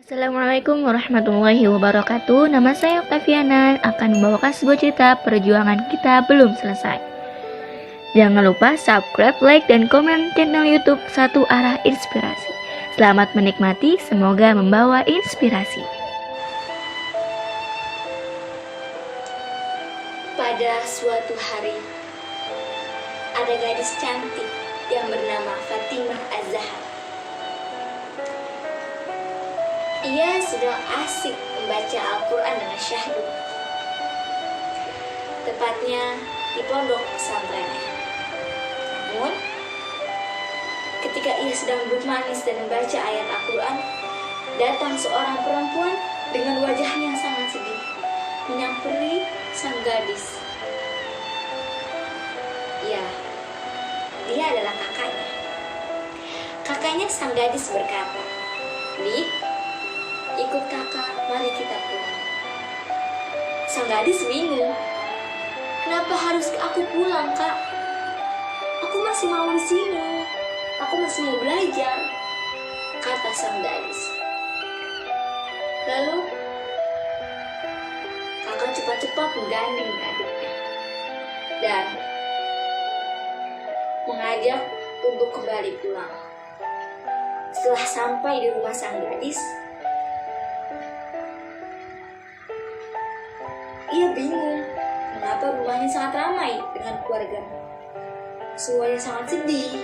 Assalamualaikum warahmatullahi wabarakatuh. Nama saya Oktaviana akan membawakan sebuah cerita perjuangan kita belum selesai. Jangan lupa subscribe, like, dan komen channel YouTube Satu Arah Inspirasi. Selamat menikmati, semoga membawa inspirasi. Pada suatu hari, ada gadis cantik yang bernama Fatimah Az-Zahra. Ia sedang asik membaca Al-Quran dengan syahdu, tepatnya di pondok pesantrennya. Namun, ketika ia sedang bermanis dan membaca ayat Al-Quran, datang seorang perempuan dengan wajahnya yang sangat sedih, menyamperi sang gadis. Ya, dia adalah kakaknya. Kakaknya sang gadis berkata, "Dik, ikut kakak, mari kita pulang." Sang gadis bingung. "Kenapa harus aku pulang, Kak? Aku masih mau di sini. Aku masih mau belajar," kata sang gadis. Lalu kakak cepat-cepat menggandeng adiknya dan mengajak untuk kembali pulang. Setelah sampai di rumah sang gadis, ia bingung mengapa rumahnya sangat ramai dengan keluarga. Semuanya sangat sedih.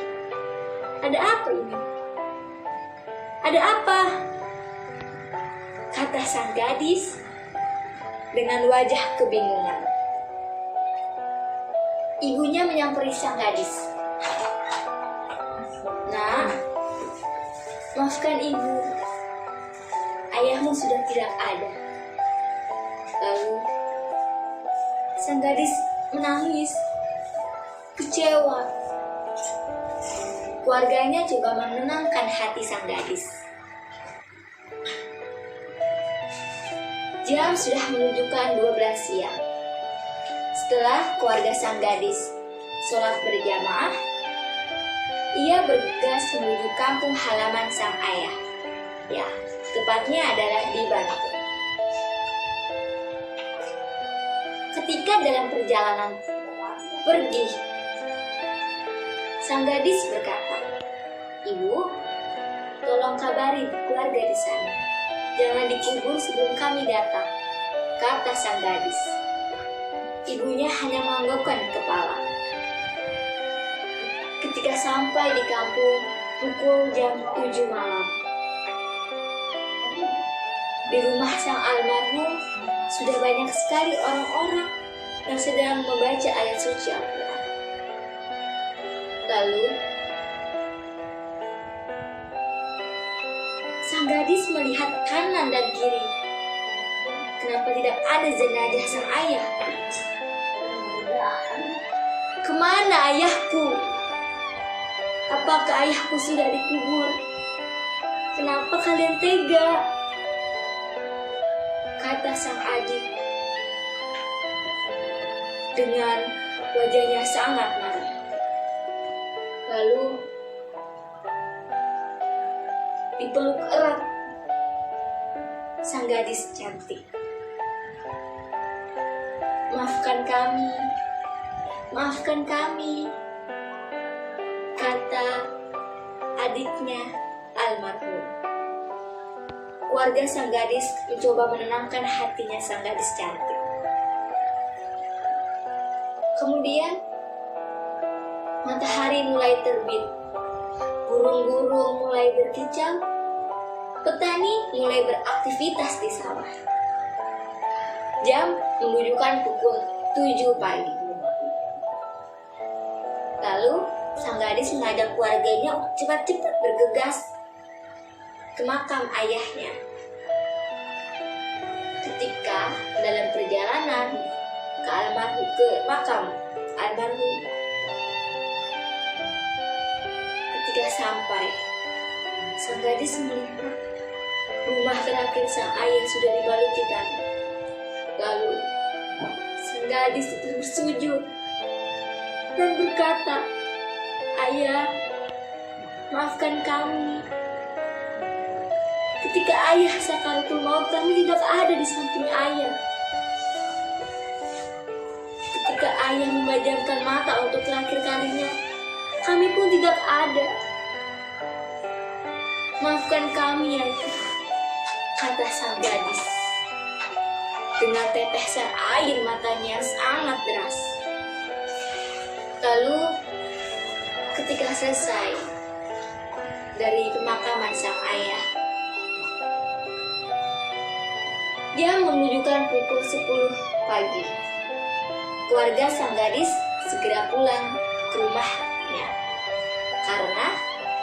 Ada apa ini? Ada apa? Kata sang gadis dengan wajah kebingungan. Ibunya menyamperi sang gadis. "Nah, maafkan ibu. Ayahmu sudah tidak ada." Lalu sang gadis menangis, kecewa. Keluarganya coba menenangkan hati sang gadis. Jam sudah menunjukkan 12 siang. Setelah keluarga sang gadis sholat berjamaah, ia bergegas menuju kampung halaman sang ayah. Ya, tepatnya adalah di Bantul. Ketika dalam perjalanan pergi, sang gadis berkata, "Ibu, tolong kabari keluarga di sana. Jangan dikubur sebelum kami datang," kata sang gadis. Ibunya hanya menganggukkan kepala. Ketika sampai di kampung pukul jam 7 malam, di rumah sang almarhum sudah banyak sekali orang-orang yang sedang membaca ayat suci Al-Quran. Lalu, sang gadis melihat kanan dan kiri. Kenapa tidak ada jenazah sang ayah? "Kemana ayahku? Apakah ayahku sudah dikubur? Kenapa kalian tega?" kata sang adik dengan wajahnya sangat marah. Lalu dipeluk erat sang gadis cantik. Maafkan kami," kata adiknya almarhum. Keluarga sang gadis mencoba menenangkan hatinya sang gadis cantik. Kemudian matahari mulai terbit, burung-burung mulai berkicau, petani mulai beraktivitas di sawah. Jam menunjukkan pukul 7 pagi. Lalu sang gadis mengajak keluarganya untuk cepat-cepat bergegas ke makam ayahnya. Ketika dalam perjalanan ke makam almarhum, ketika sampai, sang gadis melihat rumah terakhir sang ayah sudah dibaluti tanah. Lalu sang gadis itu bersujud dan berkata, "Ayah, maafkan kami. Ketika ayah sakaratul maut, kami tidak ada di samping ayah. Ketika ayah memejamkan mata untuk terakhir kalinya, kami pun tidak ada. Maafkan kami, ayah, kata sang gadis dengan tetesan air matanya yang sangat deras. Lalu ketika selesai dari pemakaman sang ayah, dia menunjukkan pukul 10 pagi. Keluarga sang gadis segera pulang ke rumahnya karena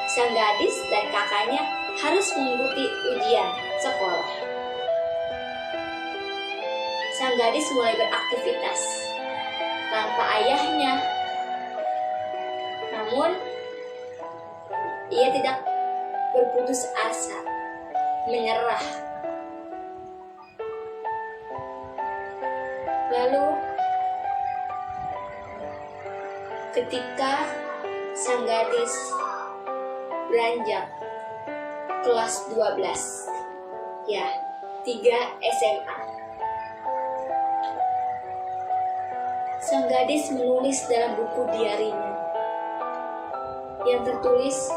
sang gadis dan kakaknya harus mengikuti ujian sekolah. Sang gadis mulai beraktivitas tanpa ayahnya. Namun, ia tidak berputus asa, menyerah. Lalu, ketika sang gadis beranjak kelas 12, 3 SMA, sang gadis menulis dalam buku diarinya yang tertulis,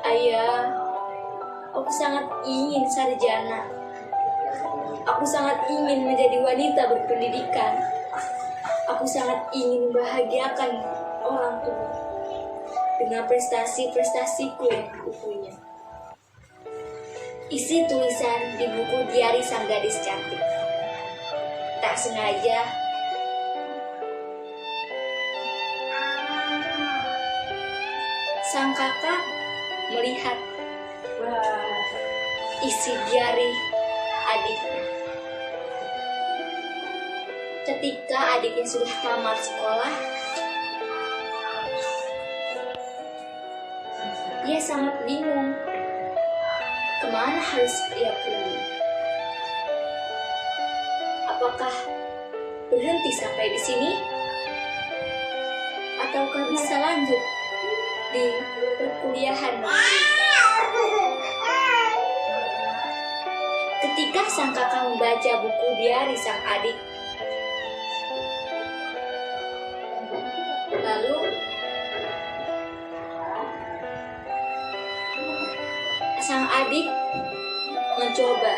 "Ayah, aku sangat ingin sarjana. Aku sangat ingin menjadi wanita berpendidikan. Aku sangat ingin membahagiakan orang tua dengan prestasi-prestasiku yang kupunya." Isi tulisan di buku diari sang gadis cantik. Tak sengaja, sang kakak melihat isi diari adiknya. Ketika adiknya sudah tamat sekolah, ia sangat bingung kemana harus ia pergi. Apakah berhenti sampai di sini? Ataukah bisa lanjut di perkuliahan? Ketika sang kakak membaca buku diari sang adik, lalu sang adik mencoba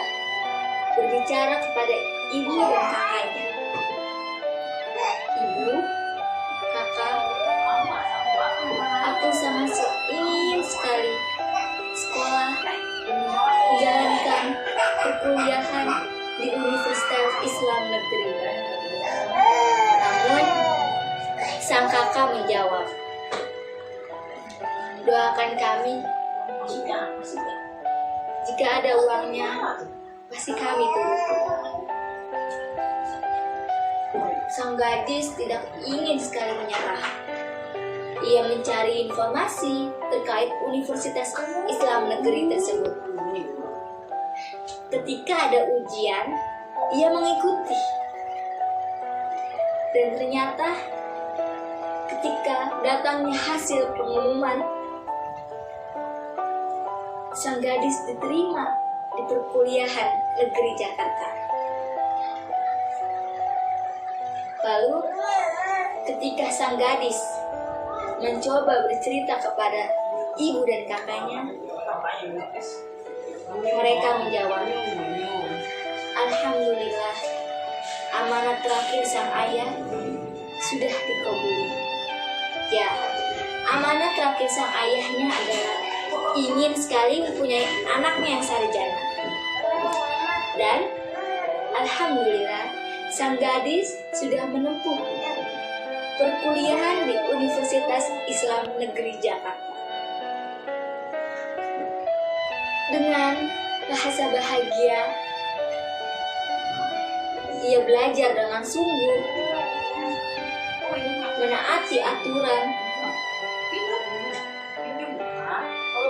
berbicara kepada ibu dan kakaknya. "Ibu, kakak, aku sangat ingin sekali sekolah menjalankan perkuliahan di Universitas Islam Negeri." Namun, sang kakak menjawab, "Doakan kami. Jika ada uangnya, pasti kami turuti." Sang gadis tidak ingin sekali menyerah. Ia mencari informasi terkait Universitas Islam Negeri tersebut. Ketika ada ujian, ia mengikuti. Dan ternyata ketika datangnya hasil pengumuman, sang gadis diterima di perkuliahan negeri Jakarta. Lalu, ketika sang gadis mencoba bercerita kepada ibu dan kakaknya, mereka menjawab, "Alhamdulillah, amanat terakhir sang ayah sudah dikabuli." Ya, amanat terakhir sang ayahnya adalah ingin sekali mempunyai anaknya yang sarjana. Dan alhamdulillah, sang gadis sudah menempuh perkuliahan di Universitas Islam Negeri Jakarta. Dengan bahasa bahagia, ia belajar dengan sungguh, menaati aturan,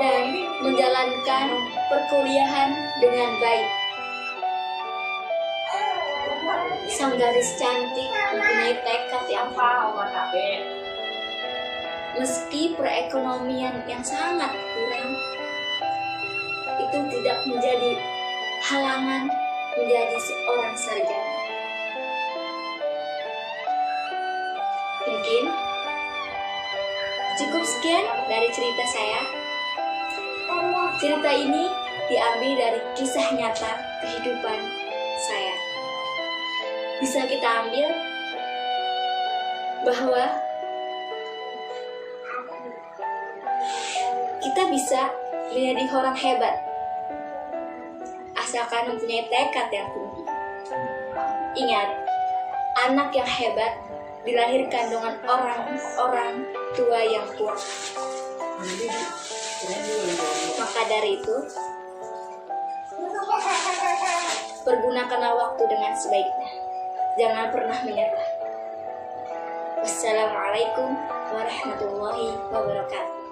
dan menjalankan perkuliahan dengan baik. Sang gadis cantik mempunyai tekad yang kuat. Meski perekonomian yang sangat kurang, itu tidak menjadi halangan menjadi seorang sarjana. Mungkin cukup sekian dari cerita saya. Cerita ini diambil dari kisah nyata kehidupan saya. Bisa kita ambil bahwa kita bisa menjadi orang hebat asalkan mempunyai tekad yang tinggi. Ingat, anak yang hebat dilahirkan dengan orang-orang tua yang kuat. Maka dari itu, pergunakanlah waktu dengan sebaiknya. Jangan pernah menyerah. Wassalamualaikum warahmatullahi wabarakatuh.